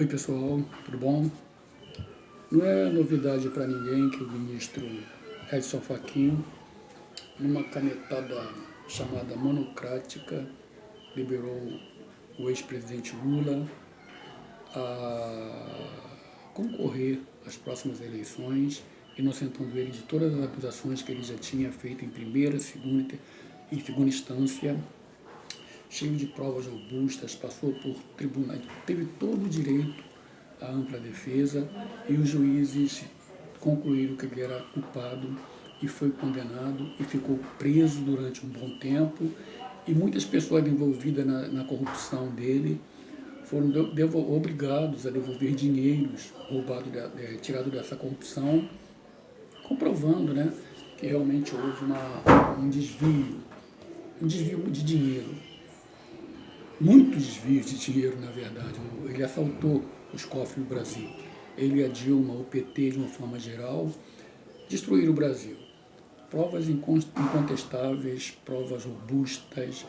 Oi pessoal, tudo bom? Não é novidade para ninguém que o ministro Edson Fachin, numa canetada chamada monocrática, liberou o ex-presidente Lula a concorrer às próximas eleições, inocentando ele de todas as acusações que ele já tinha feito em primeira, segunda e segunda instância, cheio de provas robustas, passou por tribunais, teve todo o direito à ampla defesa e os juízes concluíram que ele era culpado e foi condenado e ficou preso durante um bom tempo e muitas pessoas envolvidas na corrupção dele foram obrigados a devolver dinheiros roubados, tirados dessa corrupção, comprovando, né, que realmente houve um desvio de dinheiro, muitos desvios de dinheiro, na verdade. Ele assaltou os cofres do Brasil. Ele e a Dilma, o PT, de uma forma geral, destruíram o Brasil. Provas incontestáveis, provas robustas,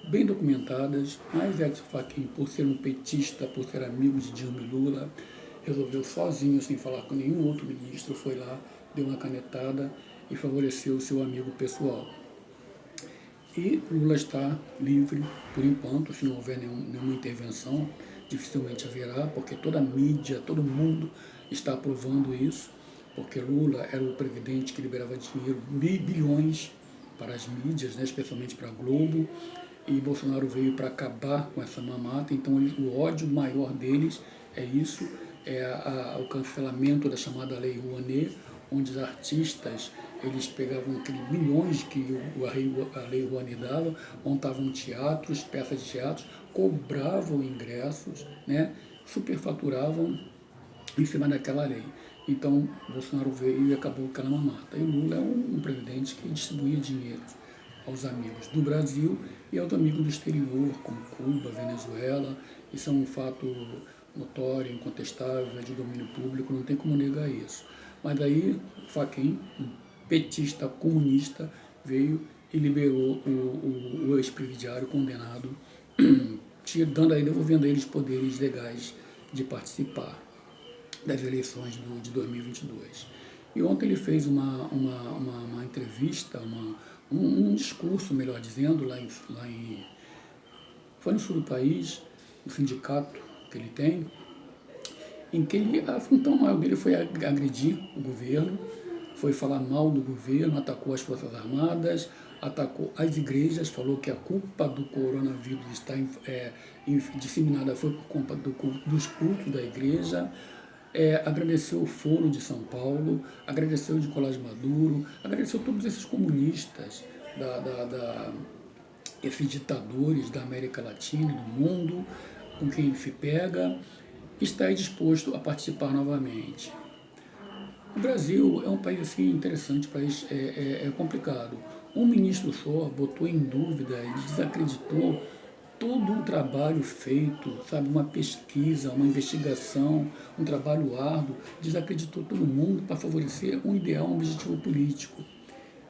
bem documentadas, mas Edson Fachin, por ser um petista, por ser amigo de Dilma e Lula, resolveu sozinho, sem falar com nenhum outro ministro, foi lá, deu uma canetada e favoreceu o seu amigo pessoal. E Lula está livre por enquanto, se não houver nenhuma intervenção, dificilmente haverá, porque toda a mídia, todo mundo está aprovando isso, porque Lula era o presidente que liberava dinheiro, bilhões para as mídias, né, especialmente para a Globo, e Bolsonaro veio para acabar com essa mamata. Então o ódio maior deles é isso, o cancelamento da chamada Lei Rouanet, onde os artistas eles pegavam aqueles milhões que a Lei Rouanet dava, montavam teatros, peças de teatro, cobravam ingressos, né, superfaturavam em cima daquela lei. Então, Bolsonaro veio e acabou com aquela mamata. E Lula é um presidente que distribuía dinheiro aos amigos do Brasil e aos amigos do exterior, como Cuba, Venezuela. Isso é um fato notório, incontestável, é de domínio público, não tem como negar isso. Mas aí, Fachin, um petista comunista, veio e liberou o ex-presidiário condenado, devolvendo a eles poderes legais de participar das eleições de 2022. E ontem ele fez uma entrevista, um discurso, melhor dizendo, foi no sul do país, no sindicato que ele tem, em que a função maior dele foi agredir o governo, foi falar mal do governo, atacou as Forças Armadas, atacou as igrejas, falou que a culpa do coronavírus está disseminada foi por conta dos cultos da igreja, agradeceu o Foro de São Paulo, agradeceu o Nicolás Maduro, agradeceu todos esses comunistas, esses ditadores da América Latina e do mundo, com quem ele se pega, está disposto a participar novamente. O Brasil é um país assim, interessante, um país complicado. Um ministro só botou em dúvida e desacreditou todo um trabalho feito, sabe, uma pesquisa, uma investigação, um trabalho árduo, desacreditou todo mundo para favorecer um ideal, um objetivo político.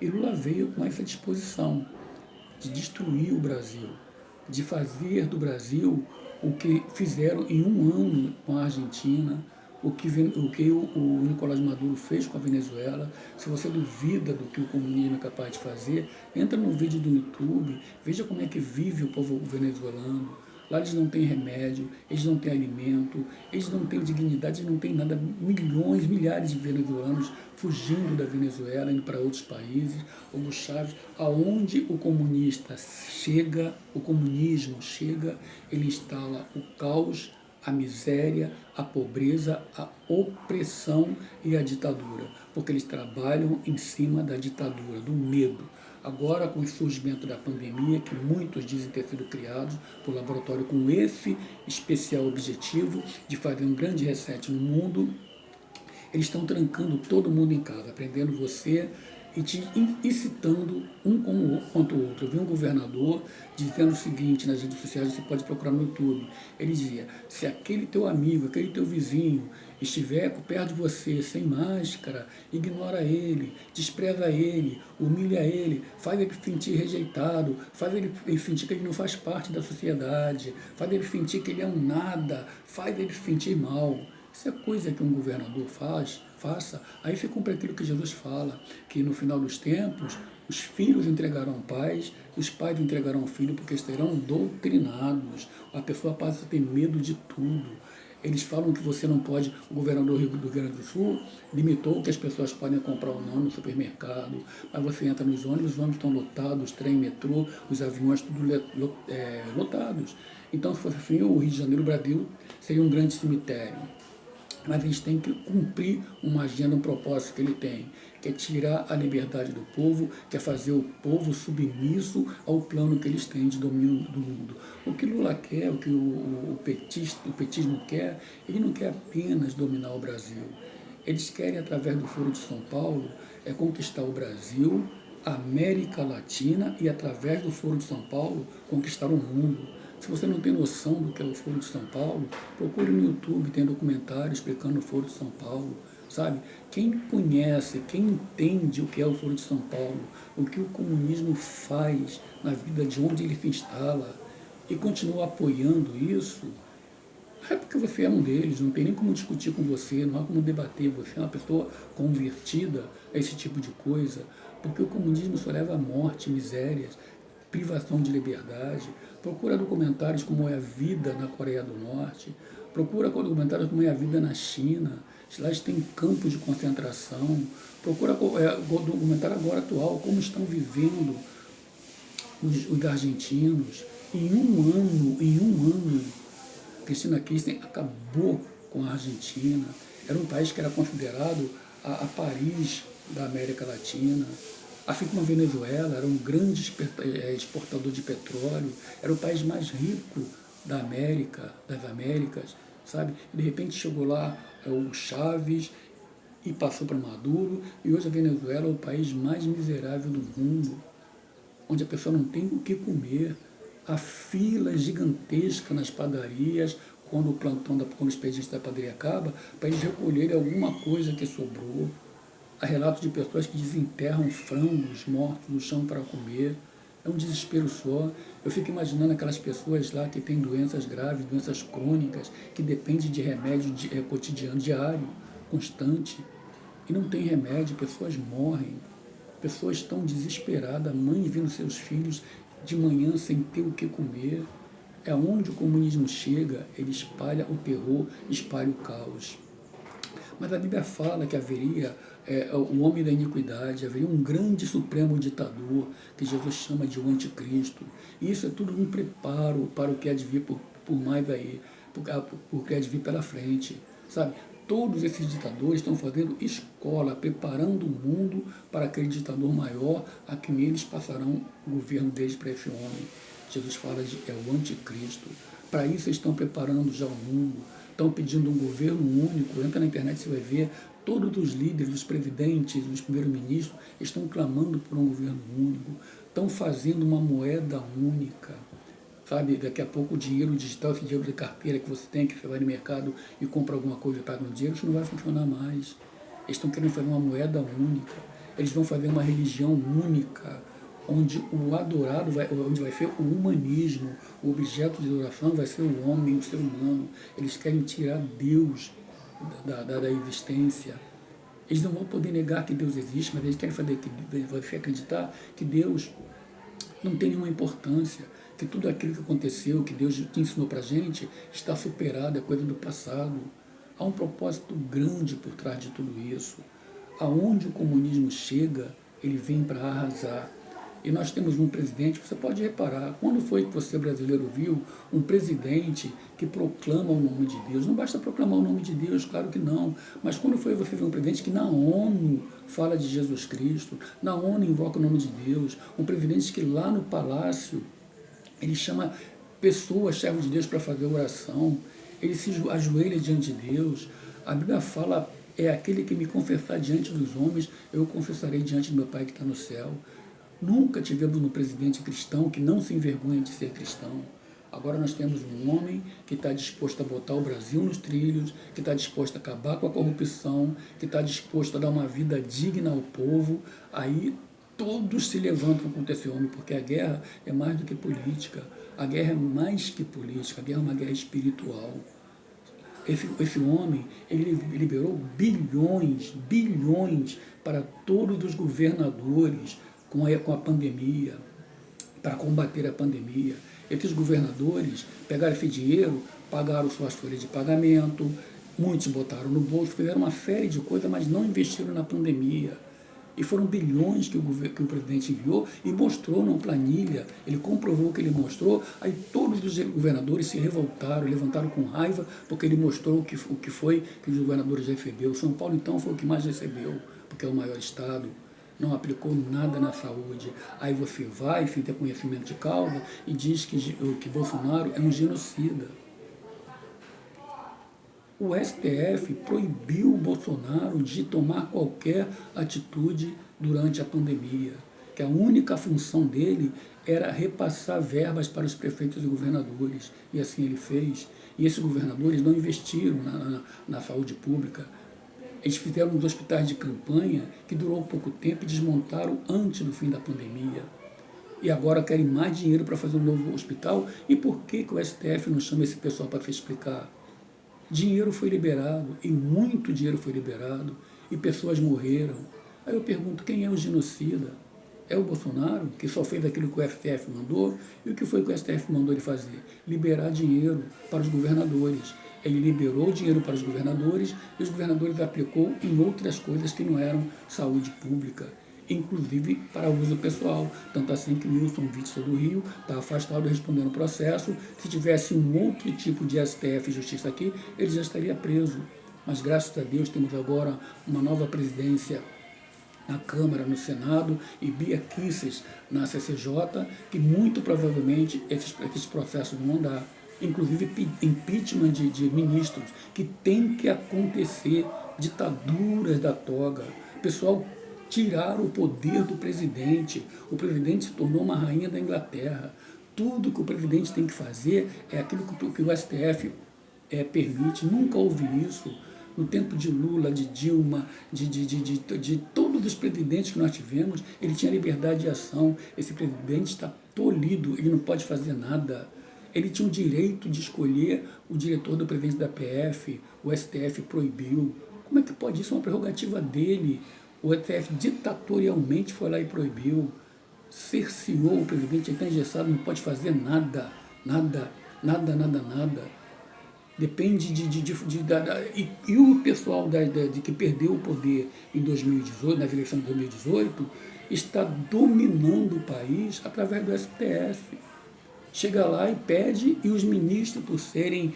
E Lula veio com essa disposição de destruir o Brasil, de fazer do Brasil o que fizeram em um ano com a Argentina, o que o Nicolás Maduro fez com a Venezuela. Se você duvida do que o comunismo é capaz de fazer, entra no vídeo do YouTube, veja como é que vive o povo venezuelano. Lá eles não têm remédio, eles não têm alimento, eles não têm dignidade, eles não têm nada. Milhões, milhares de venezuelanos fugindo da Venezuela, indo para outros países. Hugo Chávez, aonde o comunista chega, o comunismo chega, ele instala o caos, a miséria, a pobreza, a opressão e a ditadura, porque eles trabalham em cima da ditadura, do medo. Agora, com o surgimento da pandemia, que muitos dizem ter sido criados por laboratório com esse especial objetivo de fazer um grande reset no mundo, eles estão trancando todo mundo em casa, prendendo você e te incitando contra o outro. Eu vi um governador dizendo o seguinte nas redes sociais, você pode procurar no YouTube. Ele dizia, se aquele teu amigo, aquele teu vizinho estiver perto de você sem máscara, ignora ele, despreza ele, humilha ele, faz ele sentir rejeitado, faz ele sentir que ele não faz parte da sociedade, faz ele sentir que ele é um nada, faz ele se sentir mal. Isso é coisa que um governador faça. Aí se cumpre aquilo que Jesus fala, que no final dos tempos os filhos entregarão pais, os pais entregarão filhos, porque serão doutrinados. A pessoa passa a ter medo de tudo. Eles falam que você não pode, o governador do Rio Grande do Sul limitou que as pessoas podem comprar ou não no supermercado, mas você entra nos ônibus, os ônibus estão lotados, trem, metrô, os aviões tudo lotados. Então, se fosse assim, o Rio de Janeiro, o Brasil, seria um grande cemitério. Mas eles têm que cumprir uma agenda, um propósito que ele tem, que é tirar a liberdade do povo, que é fazer o povo submisso ao plano que eles têm de domínio do mundo. O que Lula quer, o que o petismo quer, ele não quer apenas dominar o Brasil. Eles querem, através do Foro de São Paulo, conquistar o Brasil, a América Latina e, através do Foro de São Paulo, conquistar o mundo. Se você não tem noção do que é o Foro de São Paulo, procure no YouTube, tem documentário explicando o Foro de São Paulo, sabe? Quem conhece, quem entende o que é o Foro de São Paulo, o que o comunismo faz na vida de onde ele se instala e continua apoiando isso, é porque você é um deles, não tem nem como discutir com você, não há como debater, você é uma pessoa convertida a esse tipo de coisa, porque o comunismo só leva à morte, misérias, privação de liberdade. Procura documentários como é a vida na Coreia do Norte, procura documentários como é a vida na China, lá eles têm campos de concentração, procura documentário agora atual, como estão vivendo os argentinos. Em um ano, Cristina Kirchner acabou com a Argentina, era um país que era considerado a Paris da América Latina. Assim como a Venezuela era um grande exportador de petróleo, era o país mais rico das Américas, sabe? E de repente chegou lá o Chávez e passou para Maduro, e hoje a Venezuela é o país mais miserável do mundo, onde a pessoa não tem o que comer. Há filas gigantescas nas padarias, quando o expediente da padaria acaba, para eles recolherem alguma coisa que sobrou. Há relatos de pessoas que desenterram frangos mortos no chão para comer. É um desespero só. Eu fico imaginando aquelas pessoas lá que têm doenças graves, doenças crônicas, que dependem de remédio cotidiano, diário, constante. E não tem remédio, pessoas morrem. Pessoas estão desesperadas, mães vendo seus filhos de manhã sem ter o que comer. É onde o comunismo chega, ele espalha o terror, espalha o caos. Mas a Bíblia fala que haveria o homem da iniquidade, haveria um grande supremo ditador, que Jesus chama de o anticristo. E isso é tudo um preparo para o que há de vir por mais aí, por que há de vir pela frente, sabe? Todos esses ditadores estão fazendo escola, preparando o mundo para aquele ditador maior, a quem eles passarão o governo deles para esse homem. Jesus fala de o anticristo. Para isso eles estão preparando já o mundo, estão pedindo um governo único. Entra na internet, você vai ver, todos os líderes, os presidentes, os primeiros-ministros estão clamando por um governo único, estão fazendo uma moeda única. Sabe, daqui a pouco o dinheiro digital, esse dinheiro de carteira que você tem, que você vai no mercado e compra alguma coisa e paga no dinheiro, isso não vai funcionar mais. Eles estão querendo fazer uma moeda única. Eles vão fazer uma religião única, onde o adorado onde vai ser o humanismo, o objeto de adoração vai ser o homem, o ser humano. Eles querem tirar Deus da existência. Eles não vão poder negar que Deus existe, mas eles querem fazer você acreditar que Deus não tem nenhuma importância, que tudo aquilo que aconteceu, que Deus te ensinou para a gente, está superado, é coisa do passado. Há um propósito grande por trás de tudo isso. Aonde o comunismo chega, ele vem para arrasar. E nós temos um presidente, você pode reparar, quando foi que você, brasileiro, viu um presidente que proclama o nome de Deus? Não basta proclamar o nome de Deus, claro que não, mas quando foi você ver um presidente que na ONU fala de Jesus Cristo, na ONU invoca o nome de Deus, um presidente que lá no palácio, ele chama pessoas, servos de Deus, para fazer oração, ele se ajoelha diante de Deus. A Bíblia fala é aquele que me confessar diante dos homens, eu confessarei diante do meu Pai que está no céu. Nunca tivemos um presidente cristão que não se envergonha de ser cristão. Agora nós temos um homem que está disposto a botar o Brasil nos trilhos, que está disposto a acabar com a corrupção, que está disposto a dar uma vida digna ao povo. Aí todos se levantam contra esse homem, porque a guerra é mais do que política. A guerra é mais que política, a guerra é uma guerra espiritual. Esse homem, ele liberou bilhões para todos os governadores com a pandemia, para combater a pandemia. Esses governadores pegaram esse dinheiro, pagaram suas folhas de pagamento, muitos botaram no bolso, fizeram uma série de coisas, mas não investiram na pandemia. E foram bilhões que o presidente enviou e mostrou numa planilha, ele comprovou o que ele mostrou, aí todos os governadores se revoltaram, levantaram com raiva, porque ele mostrou o que foi que os governadores receberam. São Paulo, então, foi o que mais recebeu, porque é o maior estado, não aplicou nada na saúde. Aí você vai, sem ter conhecimento de causa, e diz que Bolsonaro é um genocida. O STF proibiu o Bolsonaro de tomar qualquer atitude durante a pandemia, que a única função dele era repassar verbas para os prefeitos e governadores, e assim ele fez. E esses governadores não investiram na saúde pública. Eles fizeram uns hospitais de campanha que durou pouco tempo e desmontaram antes do fim da pandemia. E agora querem mais dinheiro para fazer um novo hospital. E por que o STF não chama esse pessoal para se explicar? Dinheiro foi liberado, e muito dinheiro foi liberado, e pessoas morreram. Aí eu pergunto, quem é o genocida? É o Bolsonaro, que só fez aquilo que o STF mandou? E o que foi que o STF mandou ele fazer? Liberar dinheiro para os governadores. Ele liberou dinheiro para os governadores, e os governadores aplicou em outras coisas que não eram saúde pública, inclusive para uso pessoal. Tanto assim que o Wilson Witzel do Rio está afastado respondendo o processo. Se tivesse um outro tipo de STF Justiça aqui, ele já estaria preso. Mas graças a Deus temos agora uma nova presidência na Câmara, no Senado, e Bia Kicis na CCJ, que muito provavelmente esses processos vão andar. Inclusive impeachment de ministros, que tem que acontecer, ditaduras da toga. Pessoal, tiraram o poder do presidente. O presidente se tornou uma rainha da Inglaterra. Tudo que o presidente tem que fazer é aquilo que o STF permite. Nunca houve isso. No tempo de Lula, de Dilma, de todos os presidentes que nós tivemos, ele tinha liberdade de ação. Esse presidente está tolhido, ele não pode fazer nada. Ele tinha o direito de escolher o diretor do presidente da PF, o STF proibiu. Como é que pode isso? É uma prerrogativa dele. O STF ditatorialmente foi lá e proibiu, cerceou o presidente, ele está engessado, não pode fazer nada. Depende e o pessoal de que perdeu o poder em 2018, nas eleições de 2018, está dominando o país através do STF. Chega lá e pede, e os ministros, por serem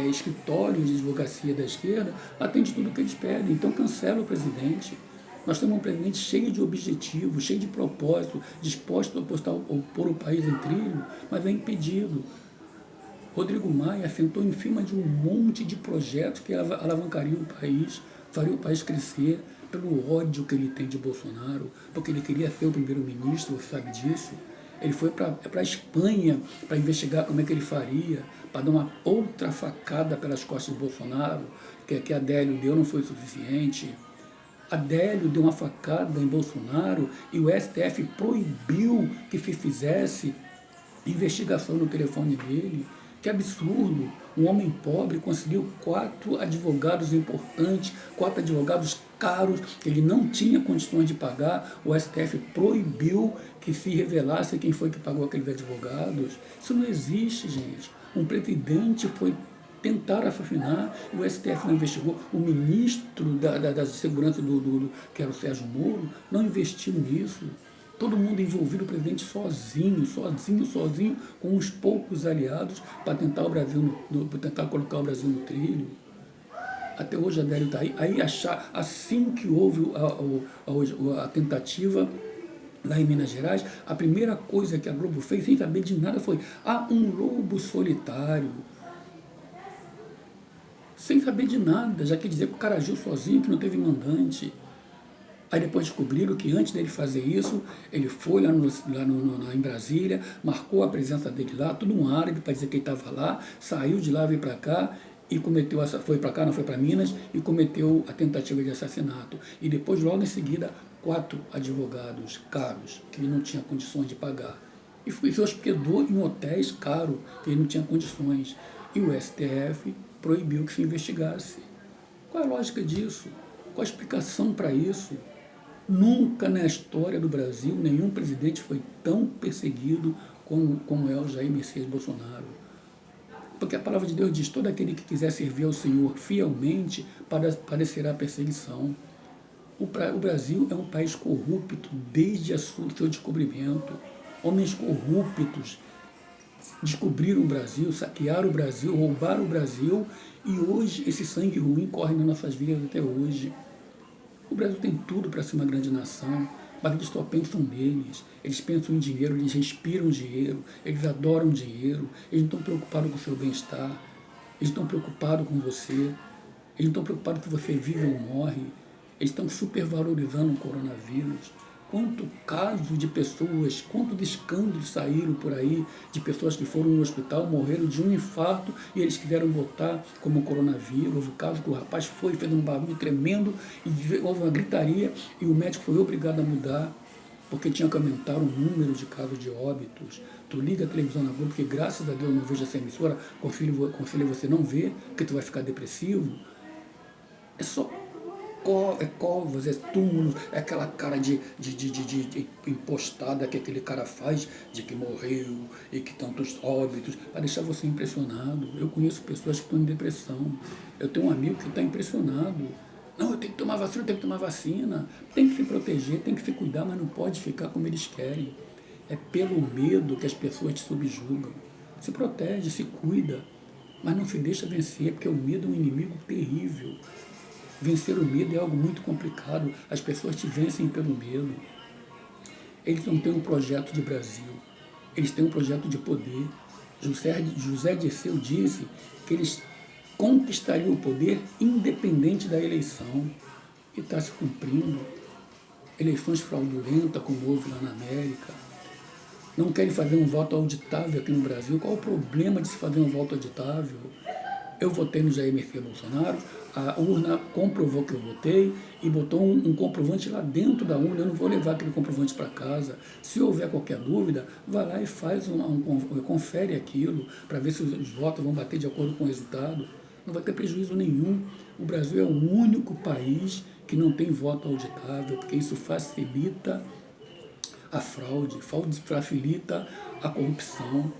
escritórios de advocacia da esquerda, atendem tudo o que eles pedem. Então cancela o presidente. Nós temos um presidente cheio de objetivos, cheio de propósito, disposto a pôr o país em trilho, mas é impedido. Rodrigo Maia sentou em cima de um monte de projetos que alavancariam o país, faria o país crescer, pelo ódio que ele tem de Bolsonaro, porque ele queria ser o primeiro-ministro, você sabe disso. Ele foi para a Espanha para investigar como é que ele faria, para dar uma outra facada pelas costas de Bolsonaro, que a Adélio deu, não foi suficiente. Adélio deu uma facada em Bolsonaro e o STF proibiu que se fizesse investigação no telefone dele. Que absurdo! Um homem pobre conseguiu 4 advogados importantes, 4 advogados caros, que ele não tinha condições de pagar. O STF proibiu que se revelasse quem foi que pagou aqueles advogados. Isso não existe, gente. Um presidente foi tentar assassinar, o STF não investigou. O ministro da Segurança, que era o Sérgio Moro, não investiu nisso. Todo mundo envolvido, o presidente sozinho, com uns poucos aliados para tentar colocar o Brasil no trilho. Até hoje a Adélio está aí. Assim que houve a tentativa lá em Minas Gerais, a primeira coisa que a Globo fez, sem saber de nada, foi um lobo solitário. sem saber de nada, já quer dizer que o cara agiu sozinho, que não teve mandante. Aí depois descobriram que antes dele fazer isso, ele foi lá, em Brasília, marcou a presença dele lá, tudo um árabe para dizer que ele estava lá, saiu de lá, veio para cá e cometeu, foi para cá, não foi para Minas, e cometeu a tentativa de assassinato. E depois, logo em seguida, 4 advogados caros, que ele não tinha condições de pagar. E se hospedou em hotéis caros, que ele não tinha condições. E o STF proibiu que se investigasse. Qual é a lógica disso? Qual a explicação para isso? Nunca na história do Brasil nenhum presidente foi tão perseguido como é o Jair Messias Bolsonaro. Porque a palavra de Deus diz, todo aquele que quiser servir ao Senhor fielmente padecerá perseguição. O Brasil é um país corrupto desde o seu descobrimento. Homens corruptos descobriram o Brasil, saquearam o Brasil, roubaram o Brasil e hoje esse sangue ruim corre nas nossas vidas até hoje. O Brasil tem tudo para ser uma grande nação, mas eles só pensam neles. Eles pensam em dinheiro, eles respiram dinheiro, eles adoram dinheiro, eles não estão preocupados com o seu bem-estar, eles estão preocupados com você, eles não estão preocupados se você vive ou morre, eles estão supervalorizando o coronavírus. Quanto caso de pessoas, quanto de escândalos saíram por aí, de pessoas que foram no hospital, morreram de um infarto e eles quiseram botar como coronavírus. Houve o caso que o rapaz fez um barulho tremendo e houve uma gritaria e o médico foi obrigado a mudar porque tinha que aumentar o número de casos de óbitos. Tu liga a televisão na Globo, porque graças a Deus eu não vejo essa emissora, aconselho você não ver, porque tu vai ficar depressivo. É só covas, é túmulos, é aquela cara de impostada que aquele cara faz de que morreu e que tantos óbitos, para deixar você impressionado. Eu conheço pessoas que estão em depressão. Eu tenho um amigo que está impressionado. Não, eu tenho que tomar vacina, eu tenho que tomar vacina. Tem que se proteger, tem que se cuidar, mas não pode ficar como eles querem. É pelo medo que as pessoas te subjugam. Se protege, se cuida, mas não se deixa vencer, porque o medo é um inimigo terrível. Vencer o medo é algo muito complicado. As pessoas te vencem pelo medo. Eles não têm um projeto de Brasil. Eles têm um projeto de poder. José Dirceu disse que eles conquistariam o poder independente da eleição. E está se cumprindo. Eleições fraudulentas, como houve lá na América. Não querem fazer um voto auditável aqui no Brasil. Qual o problema de se fazer um voto auditável? Eu votei no Jair Messias Bolsonaro, a urna comprovou que eu votei e botou um comprovante lá dentro da urna. Eu não vou levar aquele comprovante para casa. Se houver qualquer dúvida, vai lá e faz confere aquilo para ver se os votos vão bater de acordo com o resultado. Não vai ter prejuízo nenhum. O Brasil é o único país que não tem voto auditável, porque isso facilita a fraude facilita a corrupção.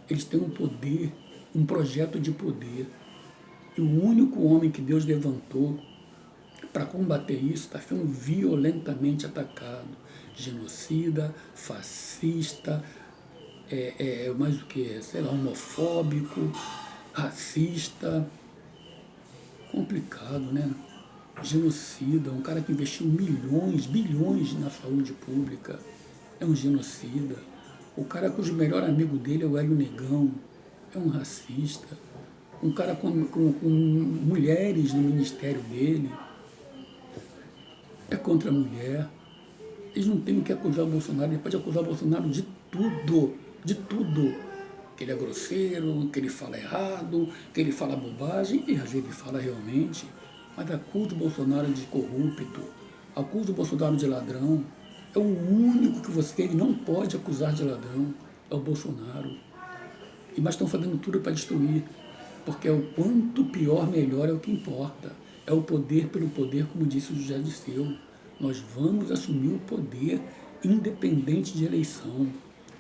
Eles têm um poder, um projeto de poder. E o único homem que Deus levantou para combater isso está sendo violentamente atacado. Genocida, fascista, mais o que? Sei lá, homofóbico, racista. Complicado, né? Genocida, um cara que investiu milhões, bilhões na saúde pública. É um genocida. O cara cujo melhor amigo dele é o Hélio Negão. É um racista. Um cara com mulheres no ministério dele. É contra a mulher. Eles não têm o que acusar o Bolsonaro. Ele pode acusar o Bolsonaro de tudo. De tudo. Que ele é grosseiro, que ele fala errado, que ele fala bobagem. E às vezes ele fala realmente. Mas acusa o Bolsonaro de corrupto. Acusa o Bolsonaro de ladrão. É o único que você não pode acusar de ladrão. É o Bolsonaro. Mas estão fazendo tudo para destruir. Porque é o quanto pior, melhor é o que importa. É o poder pelo poder, como disse o José Dirceu. Nós vamos assumir o poder independente de eleição.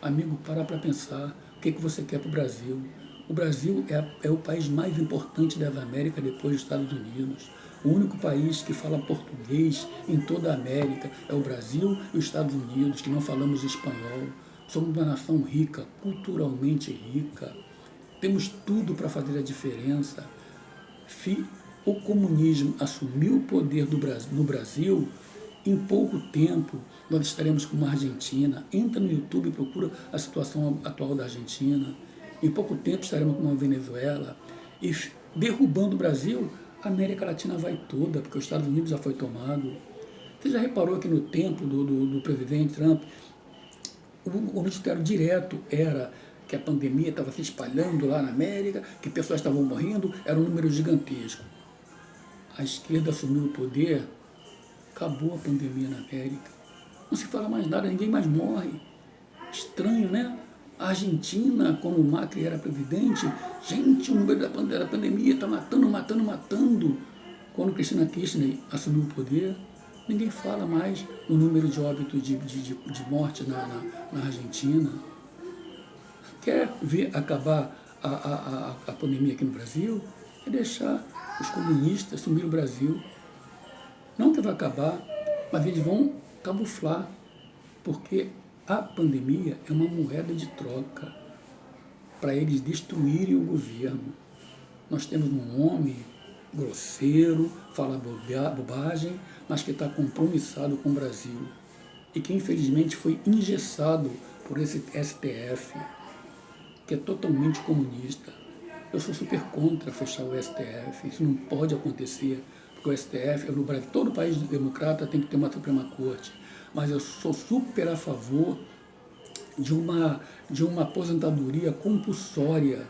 Amigo, para pensar. O que você quer para o Brasil? O Brasil é o país mais importante da América depois dos Estados Unidos. O único país que fala português em toda a América é o Brasil e os Estados Unidos, que não falamos espanhol. Somos uma nação rica, culturalmente rica. Temos tudo para fazer a diferença. Se o comunismo assumir o poder no Brasil, em pouco tempo nós estaremos como a Argentina. Entra no YouTube e procura a situação atual da Argentina. Em pouco tempo estaremos como a Venezuela. E derrubando o Brasil, a América Latina vai toda, porque os Estados Unidos já foi tomado. Você já reparou que no tempo do presidente Trump, o noticiário direto era que a pandemia estava se espalhando lá na América, que pessoas estavam morrendo, era um número gigantesco. A esquerda assumiu o poder, acabou a pandemia na América. Não se fala mais nada, ninguém mais morre. Estranho, né? A Argentina, quando o Macri era presidente, gente, o número da pandemia está matando. Quando Cristina Kirchner assumiu o poder, ninguém fala mais no número de óbitos de morte na Argentina. Quer ver acabar a pandemia aqui no Brasil? É deixar os comunistas assumir o Brasil. Não que vai acabar, mas eles vão camuflar, porque a pandemia é uma moeda de troca para eles destruírem o governo. Nós temos um homem grosseiro, fala bobagem, mas que está compromissado com o Brasil e que infelizmente foi engessado por esse STF, que é totalmente comunista. Eu sou super contra fechar o STF, isso não pode acontecer, porque o STF, no Brasil, todo país democrata tem que ter uma Suprema Corte, mas eu sou super a favor de uma aposentadoria compulsória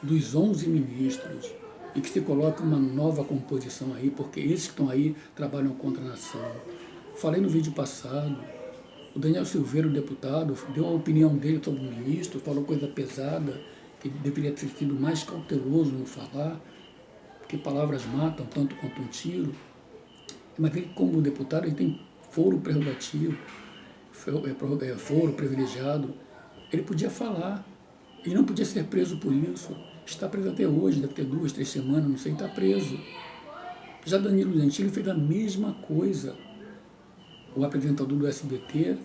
dos 11 ministros e que se coloque uma nova composição aí, porque esses que estão aí trabalham contra a nação. Falei no vídeo passado, o Daniel Silveira, o deputado, deu a opinião dele sobre o ministro, falou coisa pesada, que ele deveria ter sido mais cauteloso no falar, porque palavras matam tanto quanto um tiro. Mas ele, como deputado, ele tem foro prerrogativo, foro privilegiado. Ele podia falar, ele não podia ser preso por isso. Está preso até hoje, deve ter 2, 3 semanas, não sei, está preso. Já Danilo Gentili fez a mesma coisa, o apresentador do SBT,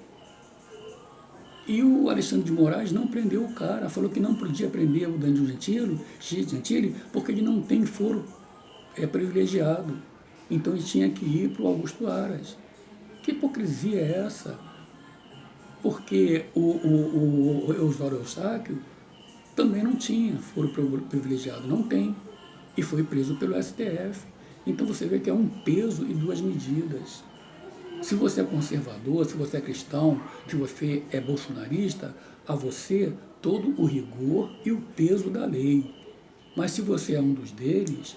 e o Alexandre de Moraes não prendeu o cara, falou que não podia prender o Danilo Gentili porque ele não tem foro privilegiado. Então ele tinha que ir para o Augusto Aras. Que hipocrisia é essa? Porque o Eusório Eustáquio também não tinha foro privilegiado, não tem, e foi preso pelo STF. Então você vê que é um peso e duas medidas. Se você é conservador, se você é cristão, se você é bolsonarista, a você todo o rigor e o peso da lei. Mas se você é um dos deles,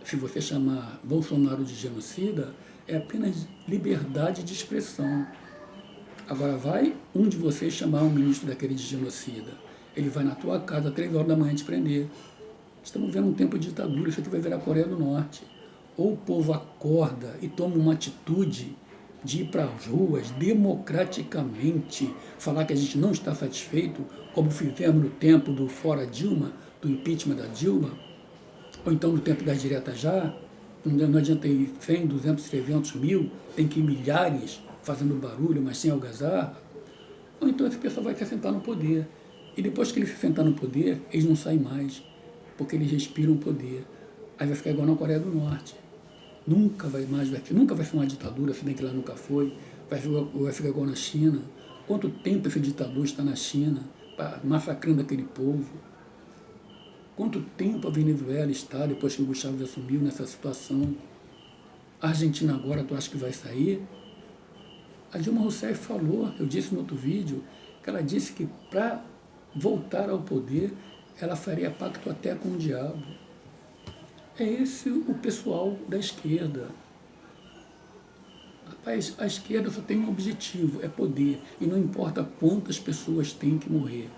se você chamar Bolsonaro de genocida, é apenas liberdade de expressão. Agora vai um de vocês chamar um ministro daquele de genocida. Ele vai na tua casa às 3 horas da manhã te prender. Estamos vivendo um tempo de ditadura, isso aqui vai virar a Coreia do Norte. Ou o povo acorda e toma uma atitude de ir para as ruas democraticamente, falar que a gente não está satisfeito, como fizemos no tempo do fora Dilma, do impeachment da Dilma, ou então no tempo das diretas já, não adianta ir 100, 200, 300 mil, tem que ir milhares fazendo barulho, mas sem algazarra. Ou então esse pessoal vai se sentar no poder. E depois que ele se sentar no poder, eles não saem mais, porque eles respiram o poder. Aí vai ficar igual na Coreia do Norte. Nunca vai ser uma ditadura, se bem que lá nunca foi. Vai ficar igual na China. Quanto tempo esse ditador está na China, massacrando aquele povo? Quanto tempo a Venezuela está, depois que o Gustavo assumiu, nessa situação? A Argentina agora, tu acha que vai sair? A Dilma Rousseff falou, eu disse no outro vídeo, que ela disse que para voltar ao poder, ela faria pacto até com o diabo. É esse o pessoal da esquerda. Rapaz, a esquerda só tem um objetivo, é poder. E não importa quantas pessoas têm que morrer.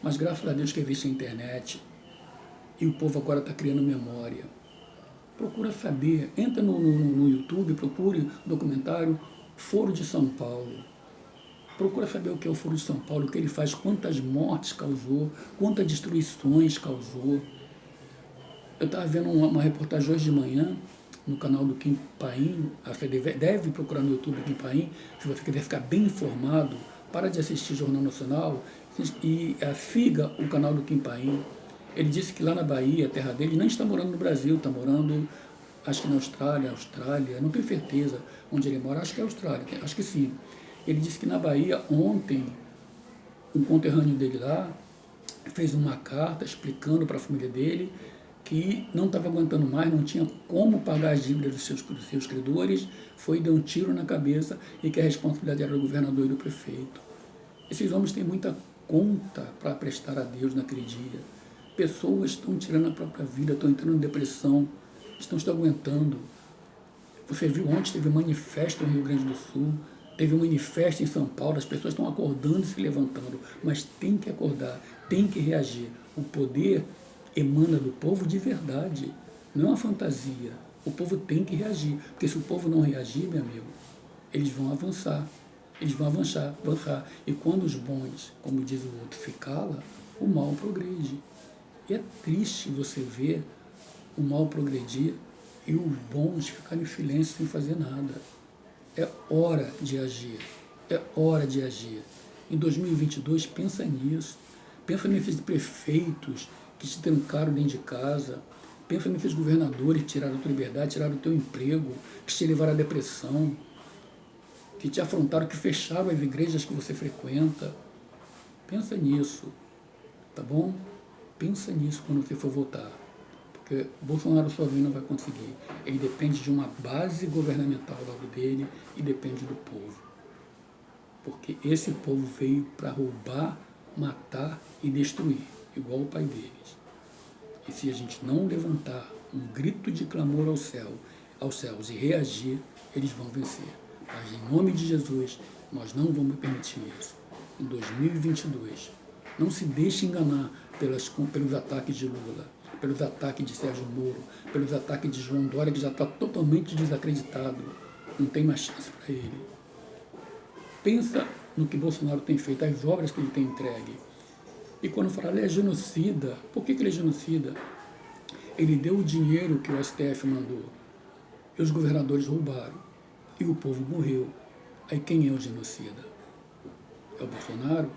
Mas graças a Deus que existe a internet. E o povo agora está criando memória. Procura saber, entra no YouTube, procure documentário Foro de São Paulo. Procura saber o que é o Foro de São Paulo, o que ele faz, quantas mortes causou, quantas destruições causou. Eu estava vendo uma reportagem hoje de manhã no canal do Kim Paim, você deve procurar no YouTube Kim Paim, se você quiser ficar bem informado, para de assistir Jornal Nacional e siga o canal do Kim Paim. Ele disse que lá na Bahia, a terra dele, não está morando no Brasil, está morando, acho que na Austrália, não tenho certeza onde ele mora, acho que é Austrália, acho que sim. Ele disse que na Bahia, ontem, um conterrâneo dele lá fez uma carta explicando para a família dele que não estava aguentando mais, não tinha como pagar as dívidas dos seus credores, foi e deu um tiro na cabeça e que a responsabilidade era do governador e do prefeito. Esses homens têm muita conta para prestar a Deus naquele dia. Pessoas estão tirando a própria vida, estão entrando em depressão, estão se aguentando. Você viu ontem, teve um manifesto no Rio Grande do Sul, teve um manifesto em São Paulo, as pessoas estão acordando e se levantando, mas tem que acordar, tem que reagir. O poder emana do povo de verdade, não é uma fantasia. O povo tem que reagir, porque se o povo não reagir, meu amigo, eles vão avançar. Eles vão avançar. E quando os bons, como diz o outro, se cala, o mal progride. E é triste você ver o mal progredir e os bons ficarem em silêncio sem fazer nada. É hora de agir. É hora de agir. Em 2022, pensa nisso. Pensa nesses prefeitos que te trancaram dentro de casa. Pensa nesses governadores que tiraram a tua liberdade, tiraram o teu emprego, que te levaram à depressão, que te afrontaram, que fecharam as igrejas que você frequenta. Pensa nisso, tá bom? Pensa nisso quando você for votar. Porque Bolsonaro sozinho não vai conseguir. Ele depende de uma base governamental ao lado dele e depende do povo. Porque esse povo veio para roubar, matar e destruir, igual o pai deles. E se a gente não levantar um grito de clamor aos céus e reagir, eles vão vencer. Mas em nome de Jesus, nós não vamos permitir isso. Em 2022, não se deixe enganar pelos ataques de Lula, pelos ataques de Sérgio Moro, pelos ataques de João Dória, que já está totalmente desacreditado. Não tem mais chance para ele. Pensa no que Bolsonaro tem feito, as obras que ele tem entregue. E quando fala, ele é genocida. Por que ele é genocida? Ele deu o dinheiro que o STF mandou. E os governadores roubaram. E o povo morreu. Aí quem é o genocida? É o Bolsonaro?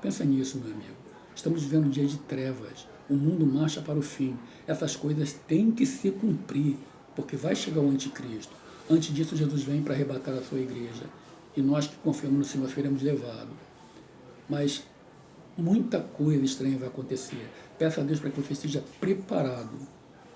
Pensa nisso, meu amigo. Estamos vivendo um dia de trevas. O mundo marcha para o fim. Essas coisas têm que se cumprir, porque vai chegar o anticristo. Antes disso, Jesus vem para arrebatar a sua igreja. E nós que confiamos no Senhor seremos levados. Mas muita coisa estranha vai acontecer. Peça a Deus para que você esteja preparado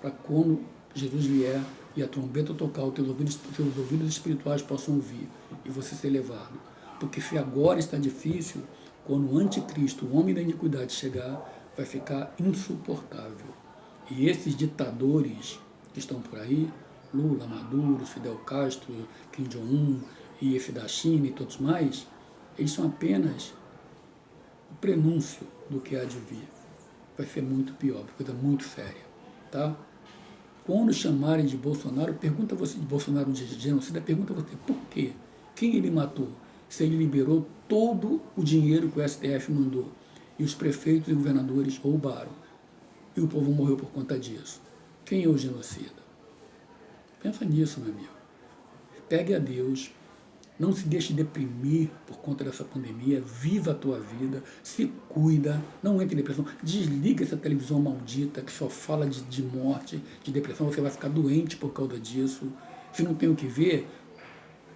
para quando Jesus vier e a trombeta tocar, os teus ouvidos espirituais possam ouvir e você ser levado. Porque se agora está difícil, quando o anticristo, o homem da iniquidade, chegar, vai ficar insuportável. E esses ditadores que estão por aí, Lula, Maduro, Fidel Castro, Kim Jong-un e esse da China e todos mais, eles são apenas o prenúncio do que há de vir. Vai ser muito pior, coisa muito séria, tá? Quando chamarem de Bolsonaro, pergunta você de Bolsonaro de genocida, pergunta você por quê? Quem ele matou? Se ele liberou todo o dinheiro que o STF mandou e os prefeitos e governadores roubaram e o povo morreu por conta disso. Quem é o genocida? Pensa nisso, meu amigo. Pegue a Deus. Não se deixe deprimir por conta dessa pandemia, viva a tua vida, se cuida, não entre em depressão, desliga essa televisão maldita que só fala de morte, de depressão, você vai ficar doente por causa disso. Se não tem o que ver,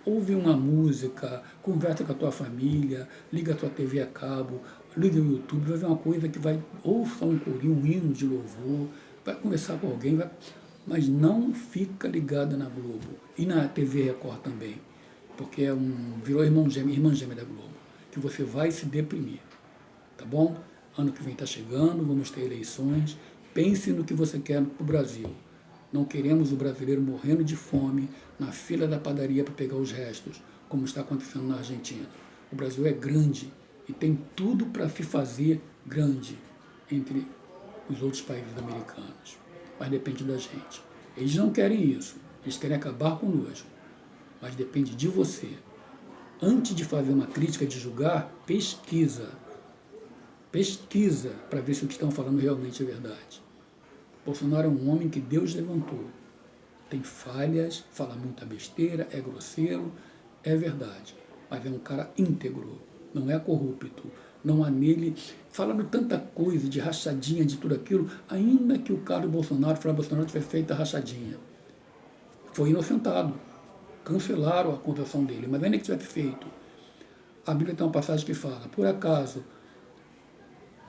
ouve uma música, conversa com a tua família, liga a tua TV a cabo, liga o YouTube, vai ver uma coisa que vai, ouça um corinho, um hino de louvor, vai conversar com alguém, mas não fica ligada na Globo e na TV Record também. Porque virou irmã gêmea da Globo, que você vai se deprimir, tá bom? Ano que vem está chegando, vamos ter eleições, pense no que você quer para o Brasil. Não queremos o brasileiro morrendo de fome na fila da padaria para pegar os restos, como está acontecendo na Argentina. O Brasil é grande e tem tudo para se fazer grande entre os outros países americanos, mas depende da gente. Eles não querem isso, eles querem acabar conosco. Mas depende de você. Antes de fazer uma crítica, de julgar, pesquisa. Pesquisa para ver se o que estão falando realmente é verdade. Bolsonaro é um homem que Deus levantou. Tem falhas, fala muita besteira, é grosseiro, é verdade. Mas é um cara íntegro, não é corrupto. Não há nele, falando tanta coisa de rachadinha, de tudo aquilo, ainda que o Carlos Bolsonaro, Flávio Bolsonaro, tivesse feito a rachadinha. Foi inocentado. Cancelaram a acusação dele, mas ainda que tivesse feito. A Bíblia tem uma passagem que fala, por acaso,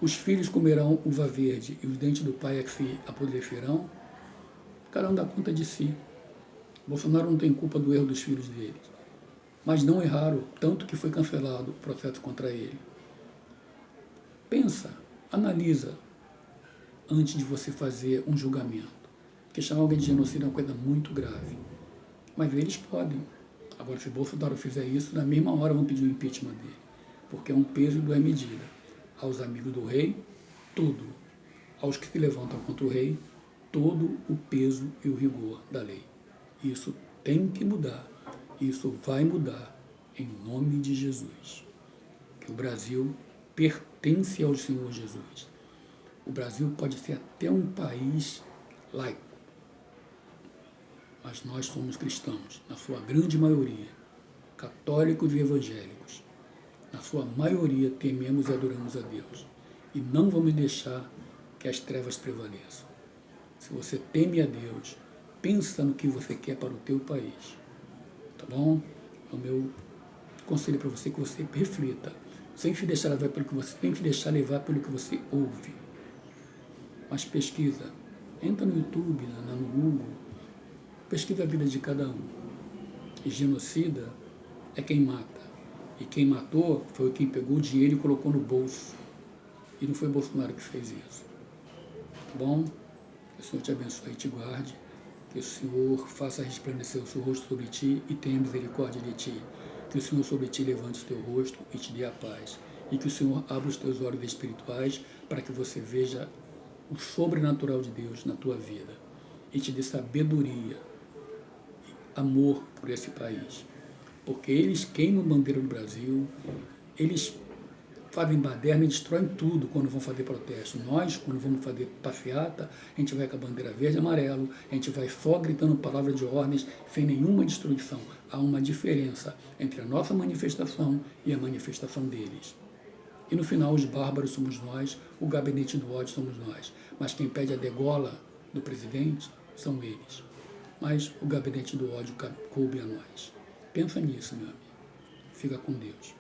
Os filhos comerão uva verde e os dentes do pai é que se apodrecerão. Cada um dá conta de si. Bolsonaro não tem culpa do erro dos filhos dele. Mas não erraram, tanto que foi cancelado o processo contra ele. Pensa, analisa, antes de você fazer um julgamento. Porque chamar alguém de genocida é uma coisa muito grave. Mas eles podem. Agora, se Bolsonaro fizer isso, na mesma hora vão pedir o impeachment dele. Porque é um peso e duas medidas. Aos amigos do rei, tudo. Aos que se levantam contra o rei, todo o peso e o rigor da lei. Isso tem que mudar. Isso vai mudar em nome de Jesus. Que o Brasil pertence ao Senhor Jesus. O Brasil pode ser até um país laico, mas nós somos cristãos, na sua grande maioria, católicos e evangélicos. Na sua maioria tememos e adoramos a Deus. E não vamos deixar que as trevas prevaleçam. Se você teme a Deus, pensa no que você quer para o teu país. Tá bom? É o meu conselho para você, que você reflita. Sem se deixar levar pelo que você tem que deixar levar pelo que você ouve. Mas pesquisa. Entra no YouTube, no Google. Pesquisa a vida de cada um. E genocida é quem mata. E quem matou foi quem pegou o dinheiro e colocou no bolso. E não foi Bolsonaro que fez isso. Tá bom? Que o Senhor te abençoe e te guarde. Que o Senhor faça resplandecer o seu rosto sobre ti e tenha misericórdia de ti. Que o Senhor sobre ti levante o teu rosto e te dê a paz. E que o Senhor abra os teus olhos espirituais para que você veja o sobrenatural de Deus na tua vida. E te dê sabedoria, amor por esse país. Porque eles queimam a bandeira do Brasil, eles fazem baderna e destroem tudo quando vão fazer protesto. Nós, quando vamos fazer passeata, a gente vai com a bandeira verde e amarelo, a gente vai só gritando palavras de ordens, sem nenhuma destruição. Há uma diferença entre a nossa manifestação e a manifestação deles. E no final, os bárbaros somos nós, o gabinete do ódio somos nós. Mas quem pede a degola do presidente são eles. Mas o gabinete do ódio coube a nós. Pensa nisso, meu amigo. Fica com Deus.